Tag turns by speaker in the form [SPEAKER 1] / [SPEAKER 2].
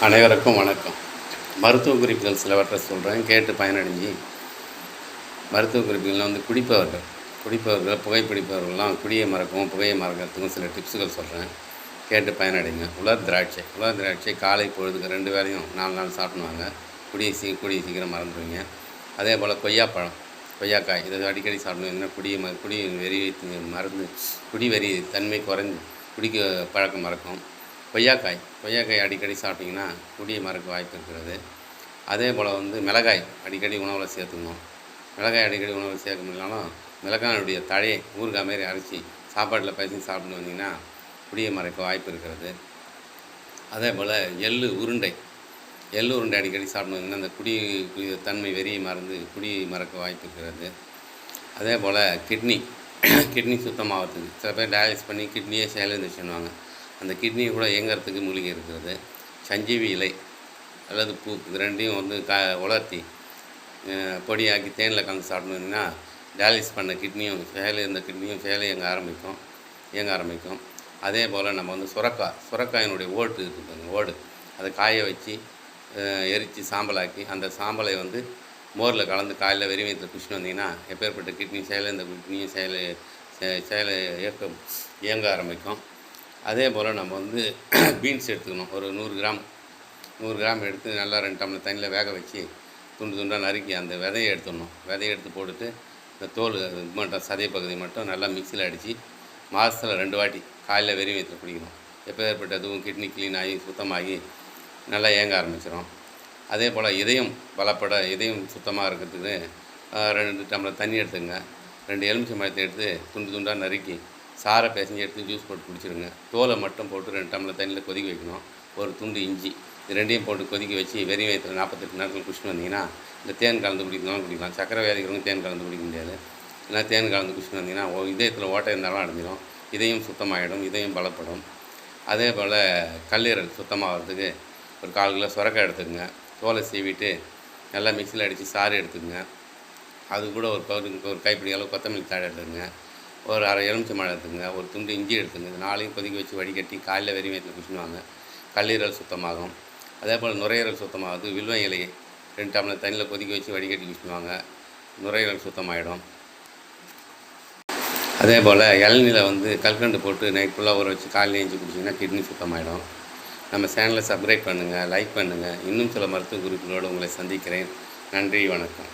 [SPEAKER 1] அனைவருக்கும் வணக்கம். மருத்துவ குறிப்புகள் சிலவற்றை சொல்கிறேன், கேட்டு பயனடைஞ்சு. மருத்துவ குறிப்புகள்லாம் குடிப்பவர்கள் புகைப்பிடிப்பவர்கள்லாம் குடியை மறக்கவும் புகையை மறக்கிறதுக்கும் சில டிப்ஸுகள் சொல்கிறேன், கேட்டு பயனடைங்க. உலர் திராட்சை காலை பொழுதுக்கு 2 வேளையும் 4 நாள் சாப்பிடுவாங்க. குடியை சீக்கிரம் மறந்துடுவீங்க. அதே போல் கொய்யாக்காய் இதை அடிக்கடி சாப்பிடுவீங்கன்னா குடி வெறி மறந்து குடி வெறி தன்மை குறைஞ்சி குடிக்க பழக்கம் மறக்கும். கொய்யாக்காய் அடிக்கடி சாப்பிட்டிங்கன்னா குடியை மறக்க வாய்ப்பு இருக்கிறது. அதே போல் மிளகாய் அடிக்கடி உணவில் சேர்த்துக்கணும். மிளகாய் அடிக்கடி உணவில் சேர்க்க முடியலனாலும் மிளகாயுடைய தழையை ஊறுகாய் மாரி அரைச்சி சாப்பாட்டில் பேசி சாப்பிட்டு வந்தீங்கன்னா குடியை மறக்க வாய்ப்பு இருக்கிறது. அதே போல் எள்ளு உருண்டை அடிக்கடி சாப்பிட்டு வந்தீங்கன்னா அந்த குடி தன்மை வெறியை மறந்து குடியை மறக்க வாய்ப்பு இருக்கிறது. அதே போல் கிட்னி சுத்தமாகிறதுக்கு சில பேர் டயாலிசிஸ் பண்ணி கிட்னியே செயலிழந்துச்சுன்னுவாங்க. அந்த கிட்னியை கூட இயங்கிறதுக்கு மூலிகை இருக்கிறது. சஞ்சீவி இலை அல்லது பூ இது ரெண்டையும் உலர்த்தி பொடியாக்கி தேனில் கலந்து சாப்பிட்டோம்னா டயாலிசிஸ் பண்ண கிட்னியும் இந்த கிட்னியும் இயங்க ஆரம்பிக்கும். அதே போல் நம்ம சுரக்காயினுடைய ஓடு இருக்குது, அதை காய வச்சு எரித்து சாம்பலாக்கி அந்த சாம்பலை மோரில் கலந்து காலையில் வெறும் வயிற்றில் குடிச்சிட்டு வந்தீங்கன்னா எப்பேற்பட்ட இந்த கிட்னியும் இயங்க ஆரம்பிக்கும். அதே போல் நம்ம பீன்ஸ் எடுத்துக்கணும். ஒரு 100 கிராம் எடுத்து நல்லா 2 டம்ளர் தண்ணியில் வேக வச்சு துண்டாக நறுக்கி அந்த விதையை எடுத்து போட்டுட்டு இந்த தோல் மட்டும் சதை பகுதி மட்டும் நல்லா மிக்சியில் அடித்து மாதத்தில் 2 வாட்டி காலையில் வெறும் வயிற்றில் குடிக்கணும். எப்பேற்பட்ட அதுவும் கிட்னி க்ளீன் ஆகி சுத்தமாகி நல்லா இயங்க ஆரம்பிச்சிடும். அதே போல் இதயம் சுத்தமாக இருக்கிறதுக்கு 2 டம்ளர் தண்ணி எடுத்துங்க. 2 எலுமிச்சை பழத்தை எடுத்து துண்டாக நறுக்கி சாரை பிசைஞ்சு எடுத்து ஜூஸ் போட்டு குடிச்சிடுங்க. தோலை மட்டும் போட்டு 2 டம்ளர் தண்ணியில் கொதிக்க வைக்கணும். ஒரு துண்டு இஞ்சி இது ரெண்டையும் போட்டு கொதிக்க வச்சு வெறும் வயிற்றில் 48 நேரத்தில் குடிச்சிட்டு வந்தீங்கன்னா இந்த தேன் கலந்து குடிக்கலாம். சக்கரை வியாதிக்கிறவங்க தேன் கலந்து குடிக்க முடியாது. ஏன்னா தேன் கலந்து குடிச்சிட்டு வந்தீங்கன்னா இதயத்தில் ஓட்டை இருந்தாலும் அடைஞ்சிடும். இதயம் சுத்தமாகிடும், இதயம் பலப்படும். அதே போல் கல்லீரல் சுத்தமாகிறதுக்கு ஒரு 1/4 கிலோ சுரக்காய் எடுத்துக்கங்க. தோலை சீவிட்டு நல்லா மிக்சியில் அடித்து சாறு எடுத்துக்கங்க. அது கூட ஒரு கைப்பிடி அளவு கொத்தமல்லி தாழை எடுத்துக்கங்க. ஒரு அரை எலுமிச்சை பழம் எடுத்துக்கங்க. ஒரு துண்டு இஞ்சி எடுத்துங்க. இது 4ஐயும் கொதிக்க வச்சு வடிகட்டி காலையில் வெறும் வயிற்றில் குடிச்சுடுவாங்க. கல்லீரல் சுத்தமாகும். அதே போல் நுரையீரல் சுத்தமாகுது. வில்வ இலையை 2 டம்ளர் தண்ணியில் கொதிக்க வச்சு வடிகட்டி குடிச்சுடுவாங்க. நுரையீரல் சுத்தமாகிடும். அதே போல் இளநீரில் கல்கண்டு போட்டு நைட் ஃபுல்லாக ஊற வச்சு காலையில் எழுந்து குடிச்சிங்கன்னா கிட்னி சுத்தமாகிடும். நம்ம சேனலை சப்ஸ்கிரைப் பண்ணுங்கள், லைக் பண்ணுங்கள். இன்னும் சில மருத்துவ குறிப்புகளோடு உங்களை சந்திக்கிறேன். நன்றி, வணக்கம்.